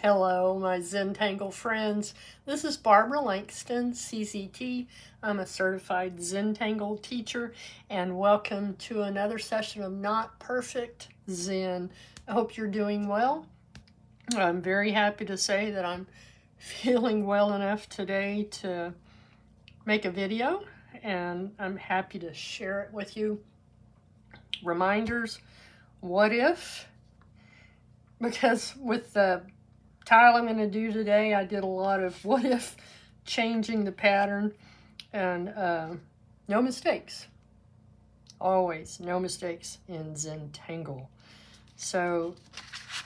Hello, my Zentangle friends. This is Barbara Langston, CZT. I'm a Certified Zentangle Teacher, and welcome to another session of Not Perfect Zen. I hope you're doing well. I'm very happy to say that I'm feeling well enough today to make a video, and I'm happy to share it with you. Reminders, what if? Because with the tile I'm going to do today, I did a lot of what if, changing the pattern, and no mistakes. Always no mistakes in Zentangle. So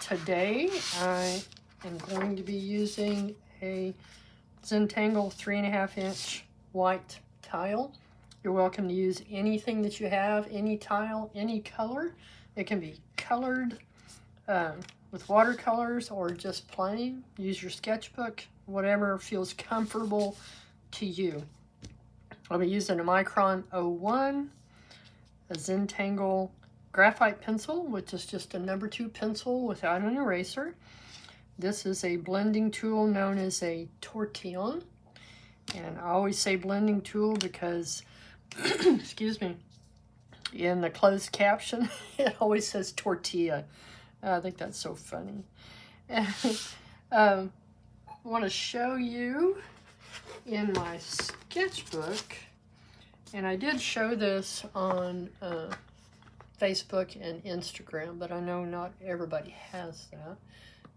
today I am going to be using a Zentangle 3.5 inch white tile. You're welcome to use anything that you have, any tile, any color. It can be colored with watercolors or just plain. Use your sketchbook, whatever feels comfortable to you. I'll be using a Micron 01, a Zentangle Graphite pencil, which is just a number 2 pencil without an eraser. This is a blending tool known as a tortillion. And I always say blending tool because, excuse me, in the closed caption, it always says tortilla. I think that's so funny. I want to show you in my sketchbook, and I did show this on Facebook and Instagram, but I know not everybody has that.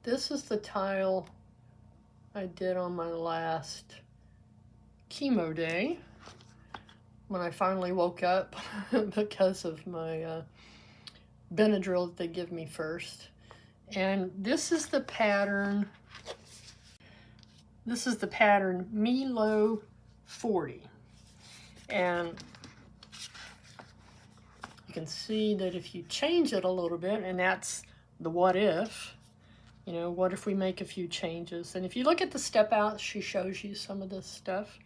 This is the tile I did on my last chemo day when I finally woke up because of my Benadryl that they give me first. And this is the pattern. This is the pattern Melo40. And you can see that if you change it a little bit, and that's the what if, you know, what if we make a few changes? And if you look at the step out, she shows you some of this stuff.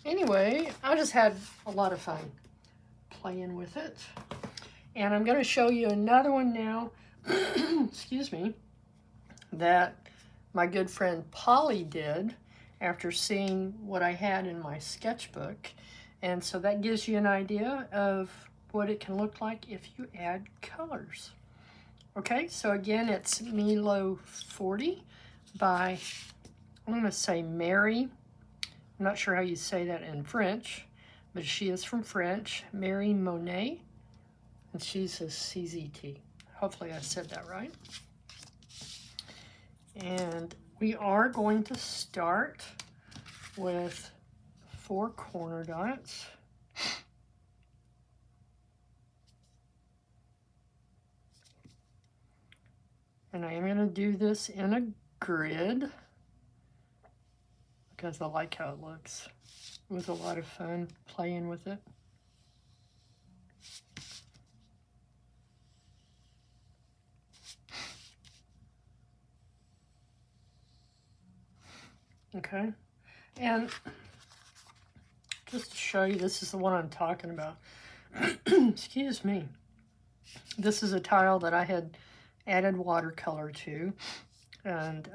Anyway, I just had a lot of fun playing with it. And I'm going to show you another one now, excuse me, that my good friend Polly did after seeing what I had in my sketchbook. And so that gives you an idea of what it can look like if you add colors. Okay, so again, it's Melo40 by, I'm going to say Meri. I'm not sure how you say that in French, but she is from French, Meri Mone. And she's a CZT. Hopefully I said that right. And we are going to start with 4 corner dots. And I am going to do this in a grid because I like how it looks. It was a lot of fun playing with it. Okay, and just to show you, this is the one I'm talking about. Excuse me. This is a tile that I had added watercolor to, and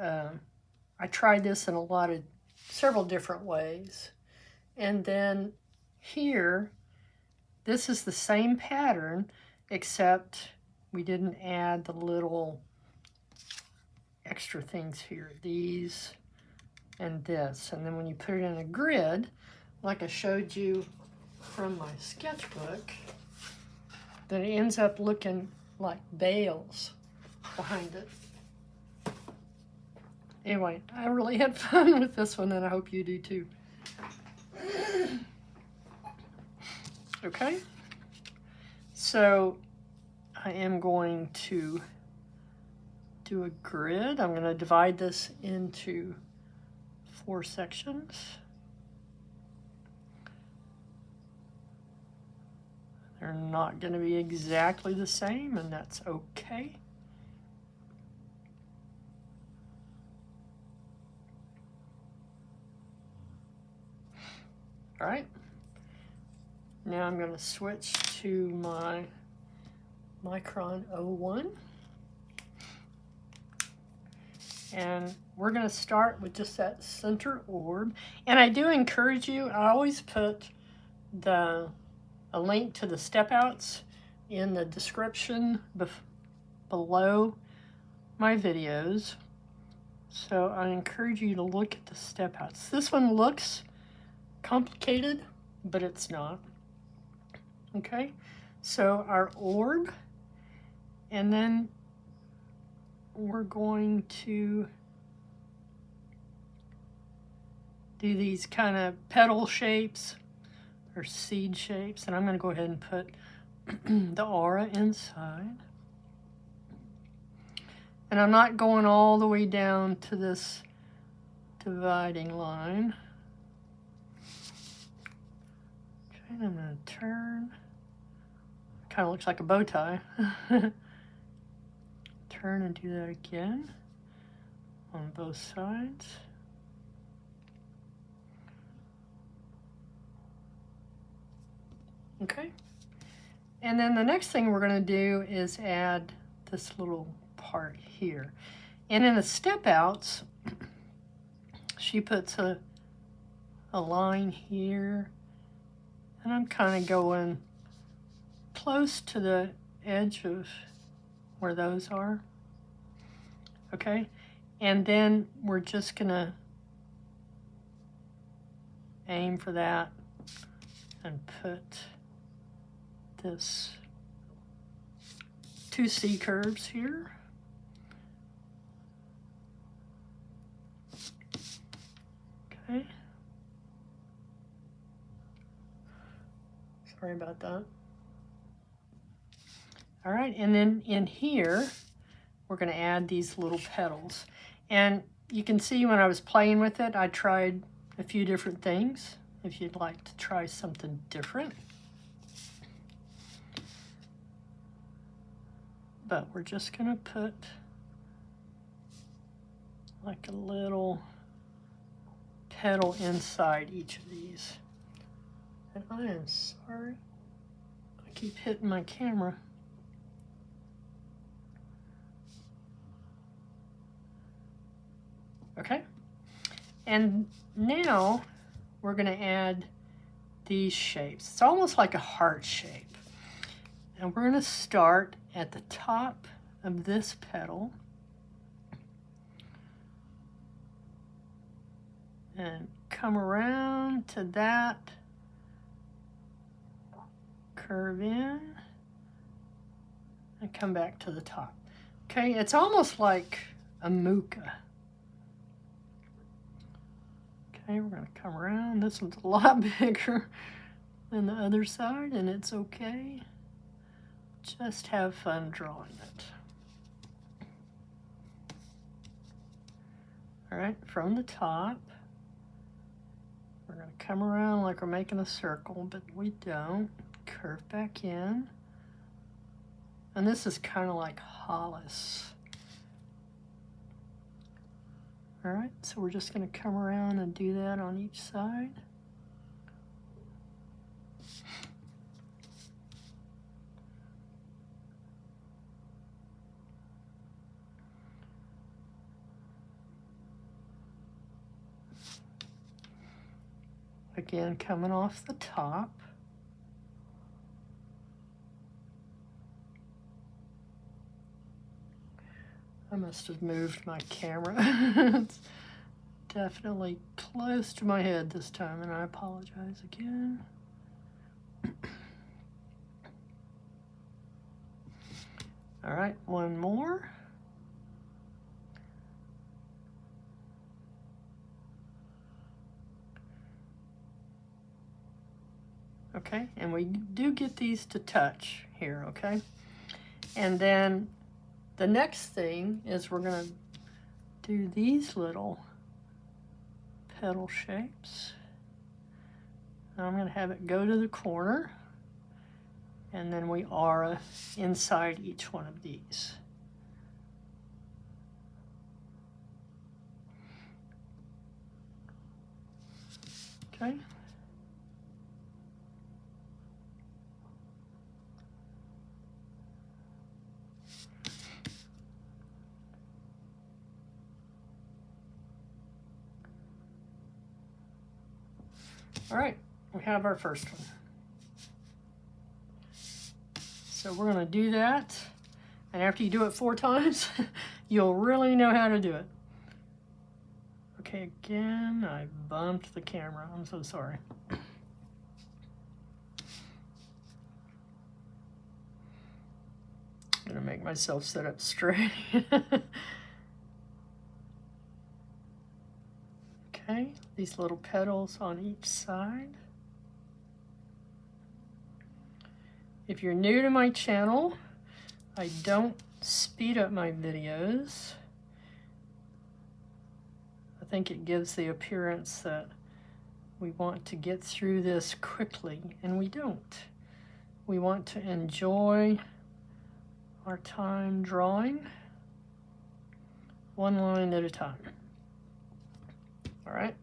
I tried this in several different ways. And then here, this is the same pattern, except we didn't add the little extra things here. These and this, and then when you put it in a grid, like I showed you from my sketchbook, then it ends up looking like bales behind it. Anyway, I really had fun with this one, and I hope you do too. Okay, so I am going to do a grid. I'm going to divide this into 4 sections. They're not going to be exactly the same, and that's okay. All right. Now I'm going to switch to my Micron 01. And we're going to start with just that center orb. And I do encourage you, I always put a link to the step outs in the description below my videos. So I encourage you to look at the step outs. This one looks complicated, but it's not. Okay, so our orb, and then we're going to do these kind of petal shapes or seed shapes, and I'm going to go ahead and put the aura inside. And I'm not going all the way down to this dividing line. Okay, and I'm going to turn. Kind of looks like a bow tie. Turn and do that again on both sides. Okay. And then the next thing we're going to do is add this little part here. And in the step outs, she puts a line here, and I'm kind of going close to the edge of where those are. Okay, and then we're just gonna aim for that and put this 2 C curves here. Okay. Sorry about that. All right, and then in here, we're going to add these little petals. And you can see when I was playing with it, I tried a few different things. If you'd like to try something different. But we're just going to put like a little petal inside each of these. And I am sorry, I keep hitting my camera. Okay, and now we're going to add these shapes. It's almost like a heart shape. And we're going to start at the top of this petal and come around to that, curve in, and come back to the top. Okay, it's almost like a muka. Okay, we're going to come around. This one's a lot bigger than the other side, and it's okay. Just have fun drawing it. All right, from the top, we're going to come around like we're making a circle, but we don't. Curve back in. And this is kind of like Hollis. All right, so we're just going to come around and do that on each side. Again, coming off the top. I must have moved my camera. It's definitely close to my head this time, and I apologize again. All right, one more. Okay, and we do get these to touch here, okay? And then the next thing is we're going to do these little petal shapes. I'm going to have it go to the corner, and then we aura inside each one of these. Okay. All right, we have our first one. So we're going to do that, and after you do it 4 times, you'll really know how to do it. Okay, again, I bumped the camera. I'm so sorry. I'm going to make myself sit up straight. Okay, these little petals on each side. If you're new to my channel, I don't speed up my videos. I think it gives the appearance that we want to get through this quickly, and we don't. We want to enjoy our time drawing, one line at a time. All right,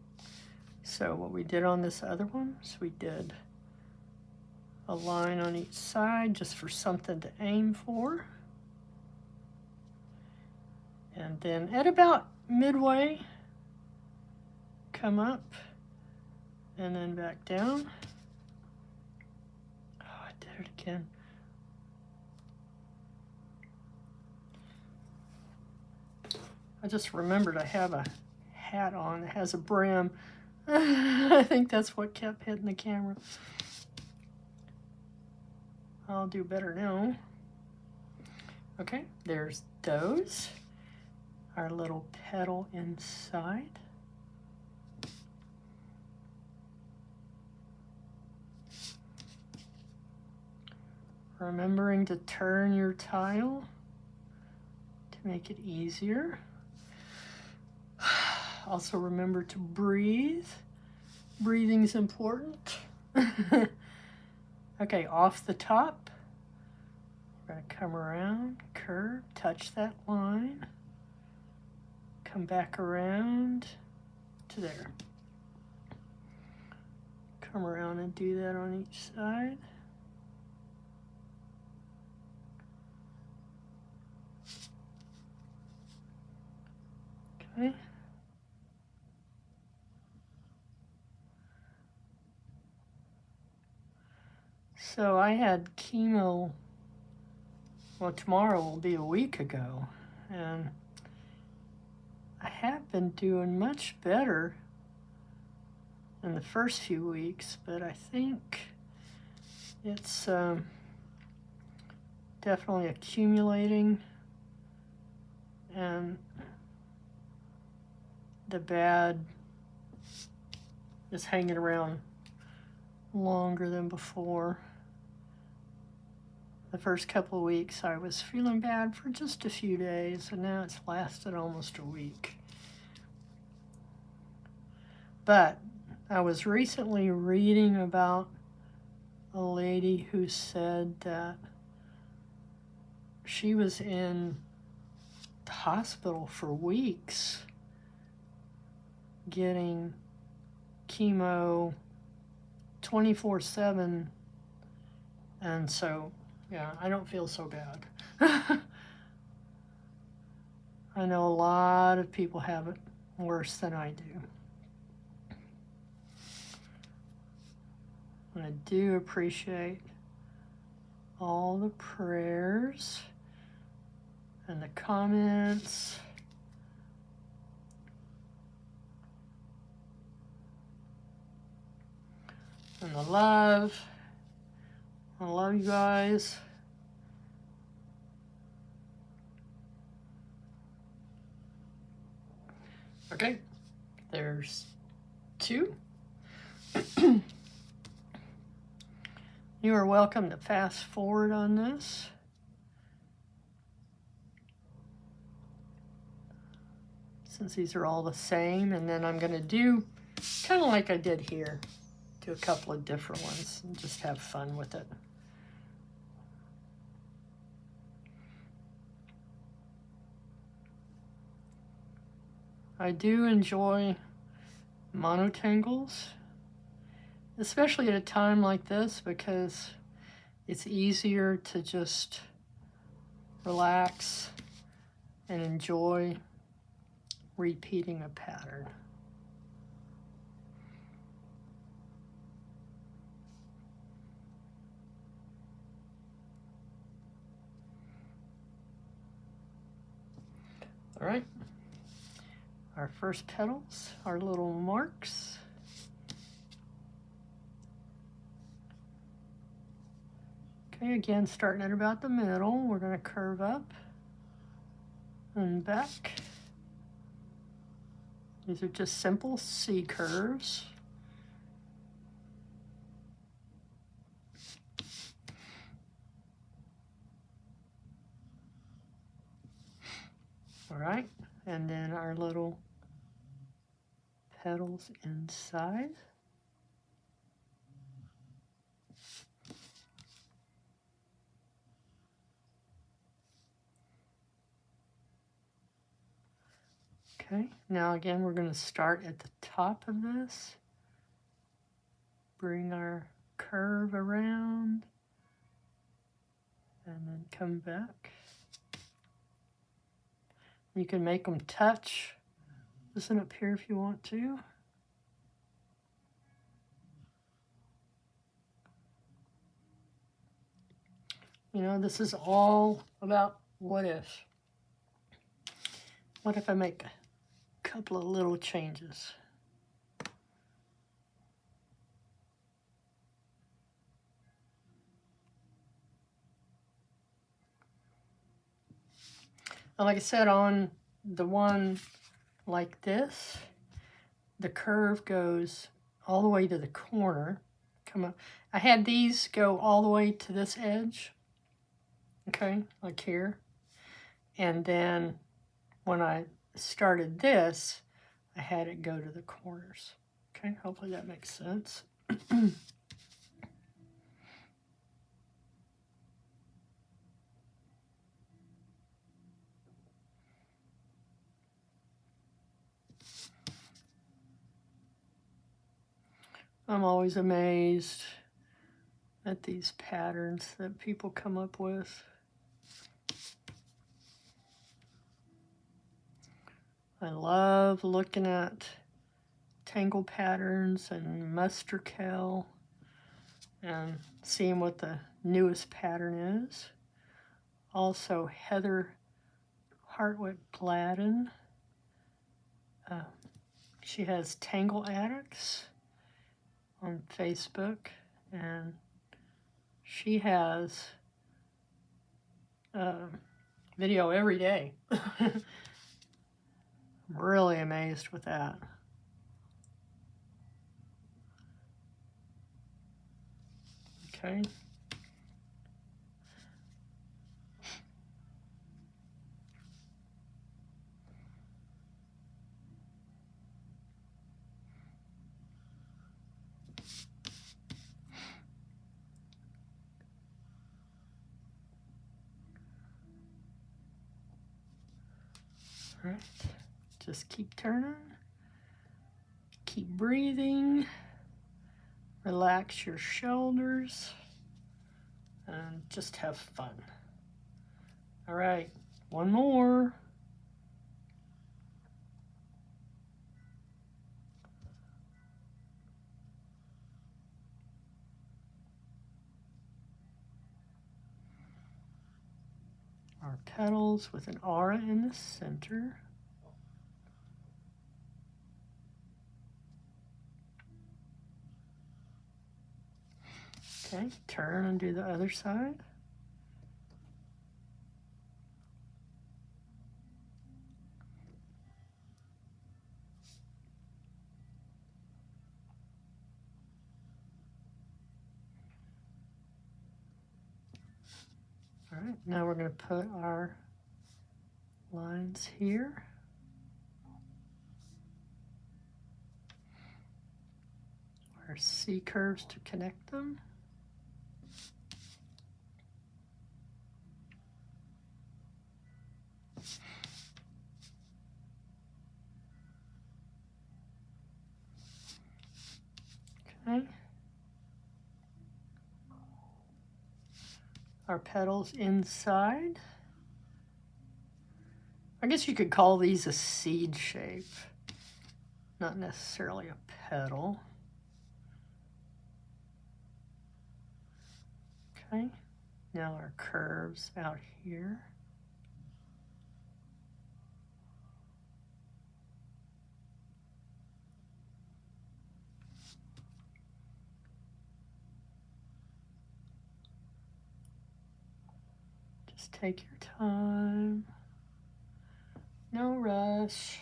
so what we did on this other one is we did a line on each side just for something to aim for. And then at about midway, come up and then back down. Oh, I did it again. I just remembered I have a hat on that has a brim. I think that's what kept hitting the camera. I'll do better now. Okay, there's those. Our little petal inside. Remembering to turn your tile to make it easier. Also remember to breathe. Breathing's important. Okay, off the top, we're going to come around, curve, touch that line, come back around to there. Come around and do that on each side. Okay. So I had chemo, well, tomorrow will be a week ago, and I have been doing much better in the first few weeks, but I think it's definitely accumulating, and the bad is hanging around longer than before. The first couple of weeks I was feeling bad for just a few days, and now it's lasted almost a week. But I was recently reading about a lady who said that she was in the hospital for weeks getting chemo 24/7, and so yeah, I don't feel so bad. I know a lot of people have it worse than I do. And I do appreciate all the prayers and the comments. And the love. I love you guys. Okay, there's 2. You are welcome to fast forward on this. Since these are all the same, and then I'm going to do kind of like I did here. Do a couple of different ones and just have fun with it. I do enjoy monotangles, especially at a time like this, because it's easier to just relax and enjoy repeating a pattern. All right. Our first petals, our little marks. Okay, again, starting at about the middle, we're going to curve up and back. These are just simple C curves. All right, and then our little petals inside. Okay, now again, we're going to start at the top of this. Bring our curve around and then come back. You can make them touch. Listen up here if you want to. You know, this is all about what if. What if I make a couple of little changes? And like I said, on the one like this, the curve goes all the way to the corner. Come up. I had these go all the way to this edge. Okay, like here. And then when I started this, I had it go to the corners. Okay, hopefully that makes sense. I'm always amazed at these patterns that people come up with. I love looking at tangle patterns and Musterkel and seeing what the newest pattern is. Also, Heather Hartwick Gladden. She has Tangle Addicts on Facebook, and she has video every day. I'm really amazed with that. Okay. All right, just keep turning, keep breathing, relax your shoulders, and just have fun. All right, one more. Our petals with an aura in the center. Okay, turn and do the other side. All right, now we're going to put our lines here. Our C curves to connect them. Okay. Our petals inside. I guess you could call these a seed shape, not necessarily a petal. Okay, now our curves out here. Just take your time. No rush.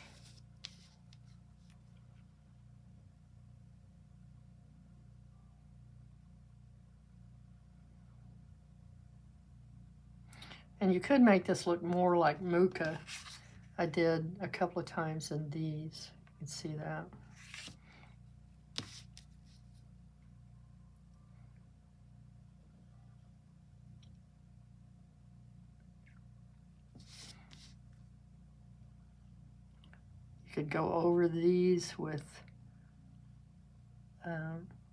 And you could make this look more like Muka. I did a couple of times in these. You can see that. You could go over these with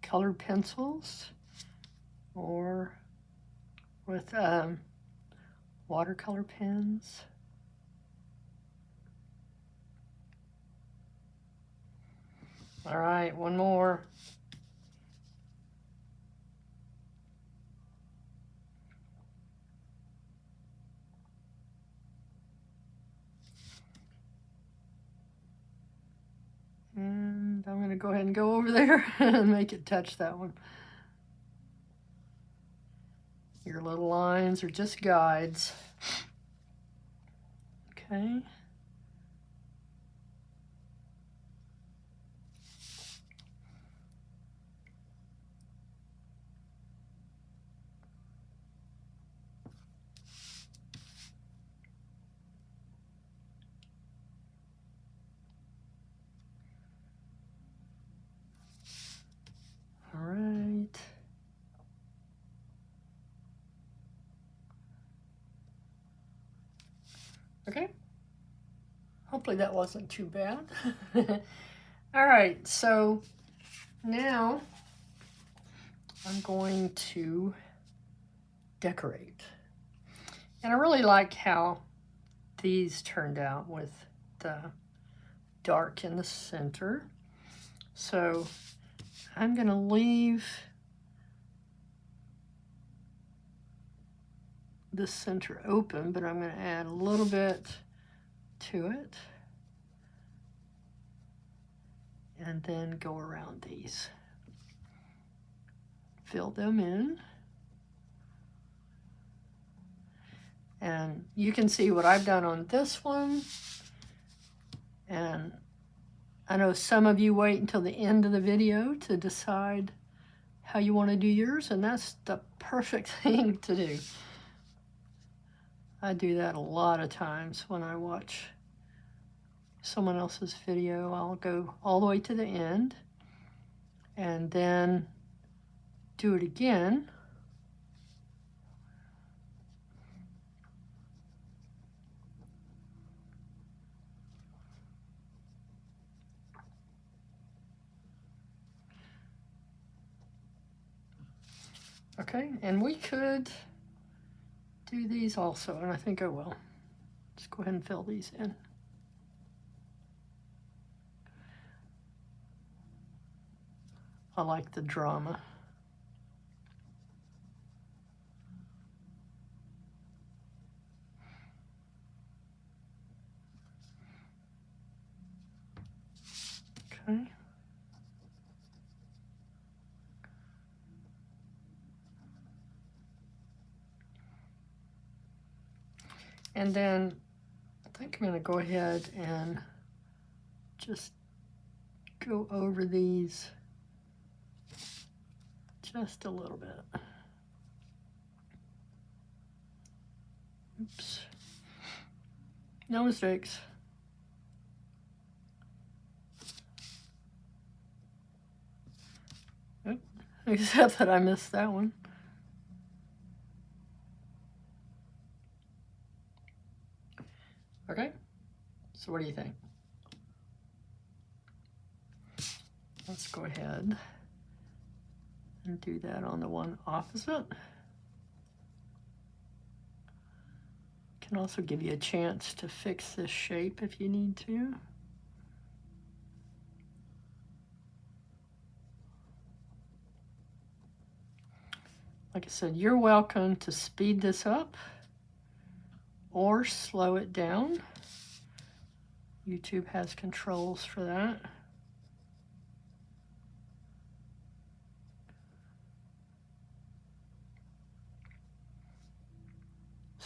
colored pencils or with watercolor pens. All right, one more. And I'm going to go ahead and go over there and make it touch that one. Your little lines are just guides. Okay. All right. Okay. Hopefully that wasn't too bad. All right, so now I'm going to decorate. And I really like how these turned out with the dark in the center. So I'm going to leave the center open, but I'm going to add a little bit to it. And then go around these. Fill them in. And you can see what I've done on this one. And I know some of you wait until the end of the video to decide how you want to do yours, and that's the perfect thing to do. I do that a lot of times when I watch someone else's video. I'll go all the way to the end and then do it again. Okay, and we could do these also, and I think I will. Let's go ahead and fill these in. I like the drama. Okay. And then I think I'm going to go ahead and just go over these just a little bit. Oops. No mistakes. Oop. Except that I missed that one. Okay, so what do you think? Let's go ahead and do that on the one opposite. Can also give you a chance to fix this shape if you need to. Like I said, you're welcome to speed this up or slow it down. YouTube has controls for that.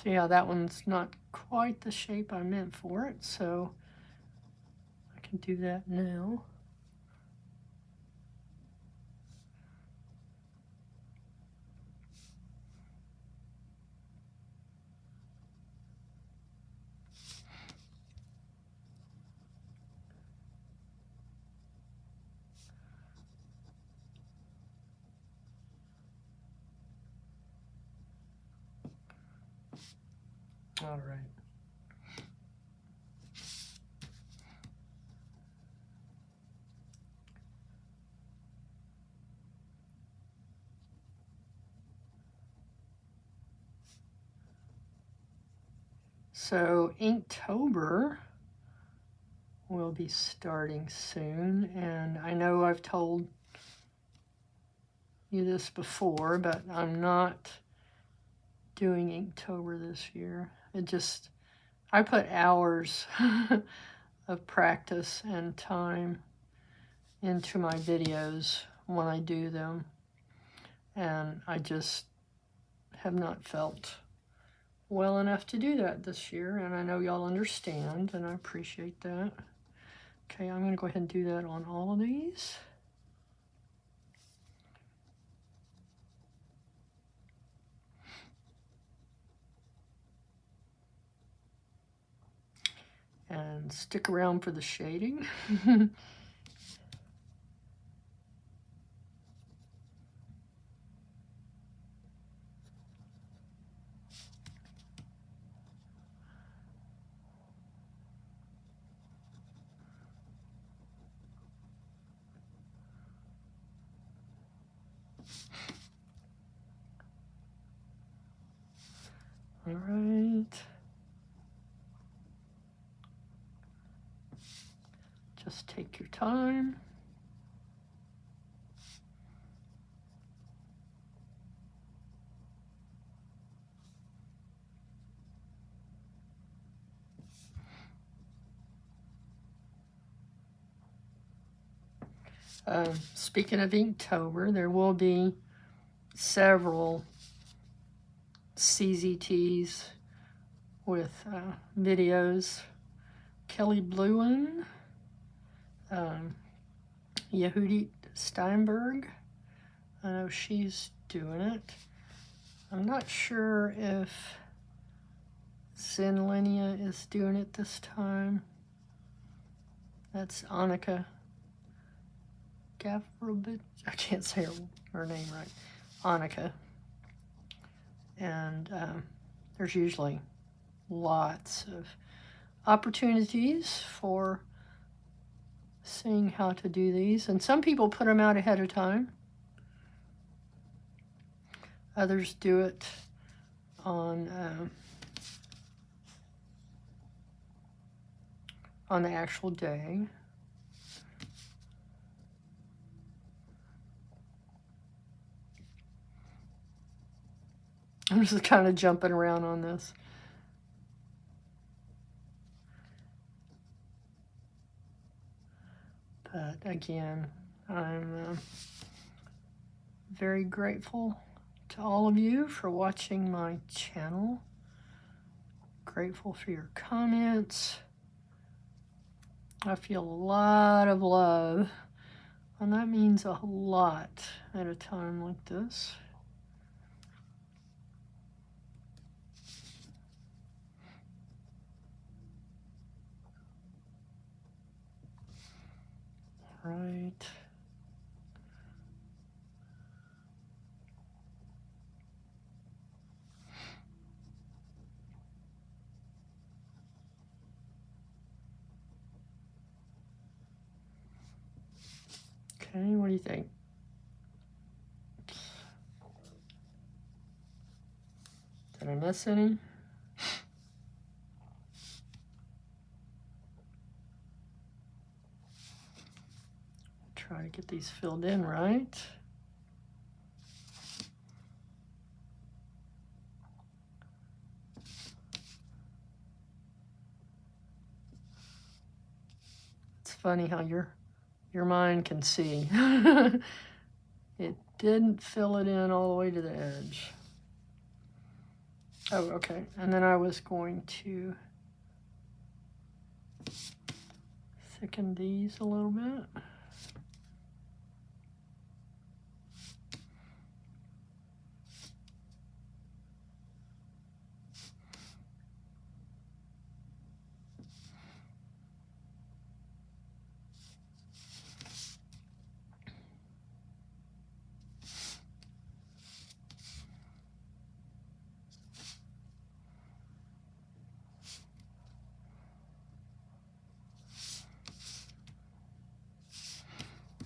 See how that one's not quite the shape I meant for it, so I can do that now. All right. So Inktober will be starting soon, and I know I've told you this before, but I'm not doing Inktober this year. I put hours of practice and time into my videos when I do them, and I just have not felt well enough to do that this year, and I know y'all understand, and I appreciate that. Okay, I'm going to go ahead and do that on all of these. And stick around for the shading. All right. Just take your time. Speaking of Inktober, there will be several CZTs with videos. Kelly Bluen, Yehudit Steinberg, I know she's doing it. I'm not sure if Zenlinia is doing it this time. That's Annika Gavrobit. I can't say her name right. Annika. And there's usually lots of opportunities for seeing how to do these. And some people put them out ahead of time. Others do it on the actual day. I'm just kind of jumping around on this. But again, I'm very grateful to all of you for watching my channel. Grateful for your comments. I feel a lot of love, and that means a lot at a time like this. Right. Okay, what do you think? Did I miss any? Try to get these filled in right. It's funny how your mind can see. It didn't fill it in all the way to the edge. Oh, okay. And then I was going to thicken these a little bit.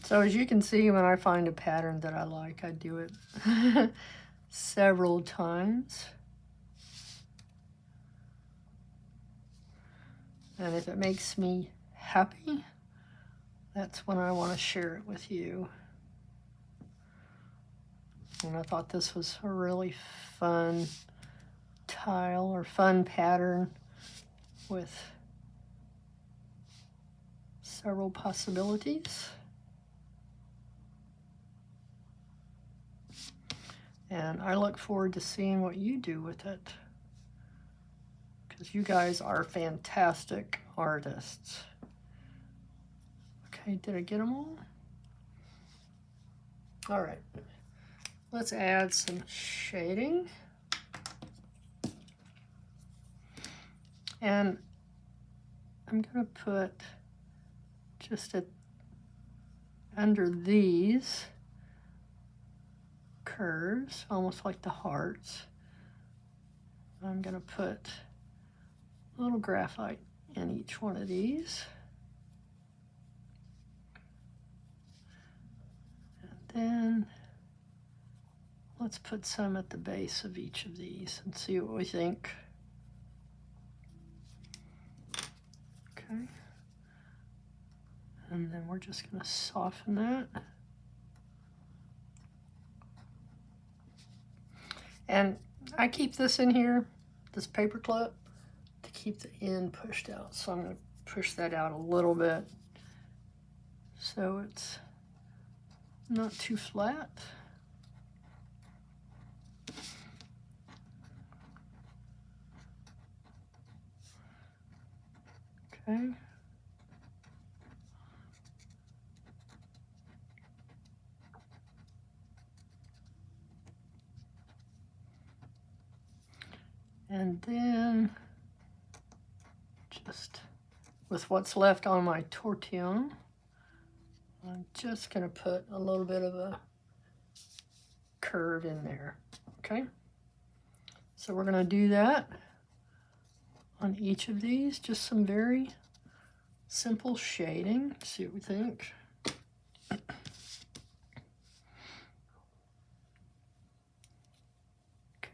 So as you can see, when I find a pattern that I like, I do it several times. And if it makes me happy, that's when I want to share it with you. And I thought this was a really fun tile or fun pattern with several possibilities. And I look forward to seeing what you do with it, because you guys are fantastic artists. Okay, did I get them all? All right, let's add some shading. And I'm gonna put just under these curves, almost like the hearts, I'm gonna put a little graphite in each one of these. And then let's put some at the base of each of these and see what we think. Okay. And then we're just gonna soften that. And I keep this in here, this paper clip, to keep the end pushed out. So I'm going to push that out a little bit so it's not too flat. Okay. And then just with what's left on my tortillion, I'm just going to put a little bit of a curve in there. Okay. So we're going to do that on each of these, just some very simple shading. See what we think.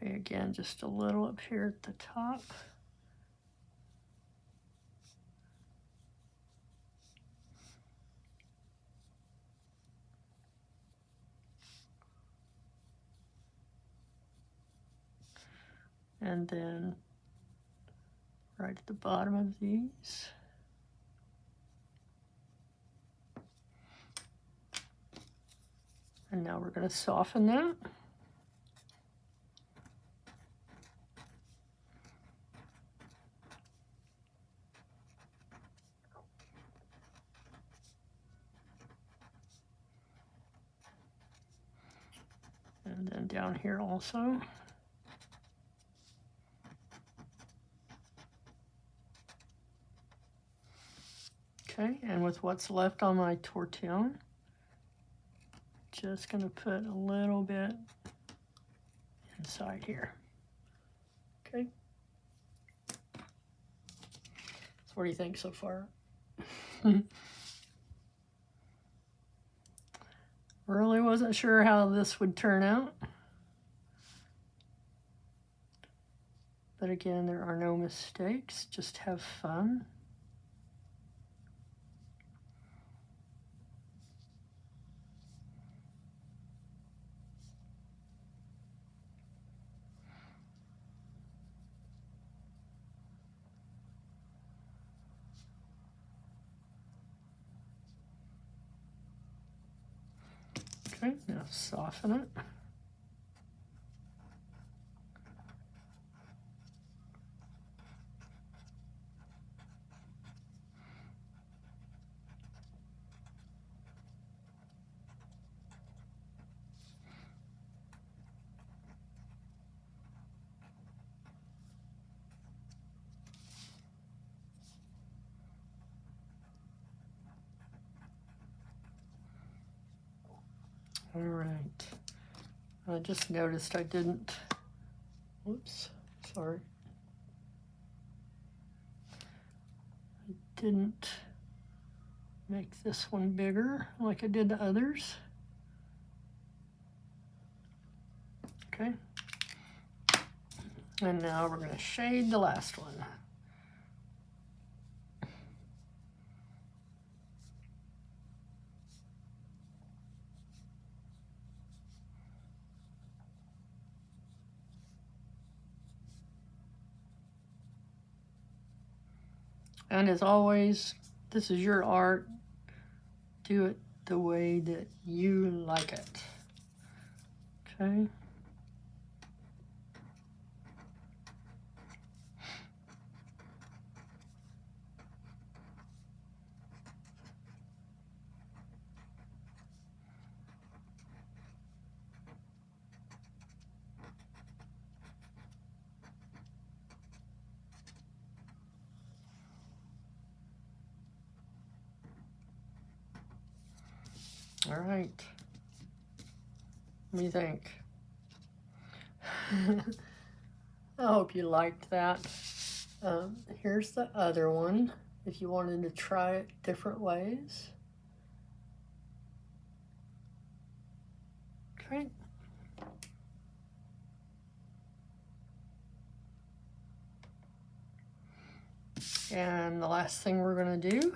Okay, again, just a little up here at the top. And then right at the bottom of these. And now we're going to soften that. And then down here also. Okay, and with what's left on my tortillion, just going to put a little bit inside here. Okay. So what do you think so far? Really wasn't sure how this would turn out. But again, there are no mistakes, just have fun. Okay, now soften it. All right. I just noticed I didn't, whoops, sorry. I didn't make this one bigger like I did the others. Okay. And now we're going to shade the last one. And as always, this is your art. Do it the way that you like it. Okay. All right. What do you think? I hope you liked that. Here's the other one, if you wanted to try it different ways. Okay. And the last thing we're going to do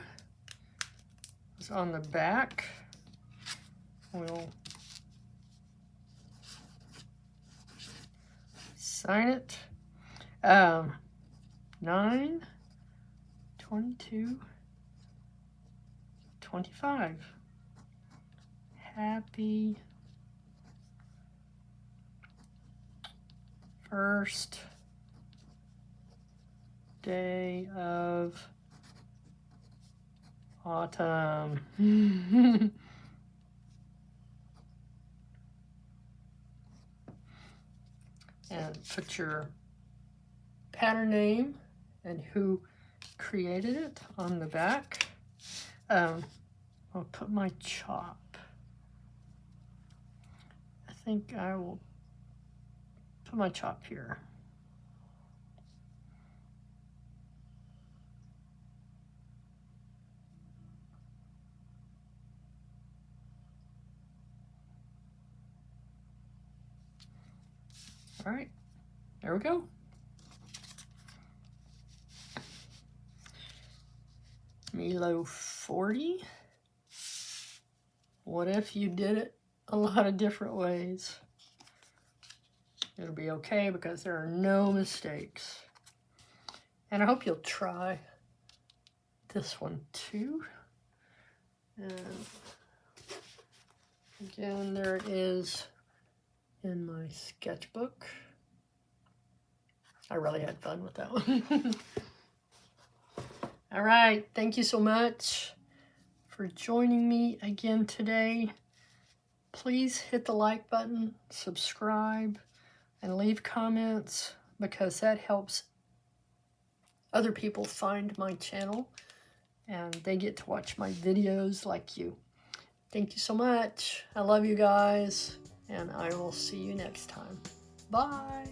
is on the back, we'll sign it. 9, 22, 25. Happy first day of autumn. And put your pattern name and who created it on the back. I'll put my chop. I think I will put my chop here. All right, there we go. Melo40. What if you did it a lot of different ways? It'll be okay because there are no mistakes. And I hope you'll try this one too. And again, there it is in my sketchbook. I really had fun with that one. All right, thank you so much for joining me again today. Please hit the like button, subscribe, and leave comments because that helps other people find my channel and they get to watch my videos like you. Thank you so much. I love you guys, and I will see you next time. Bye.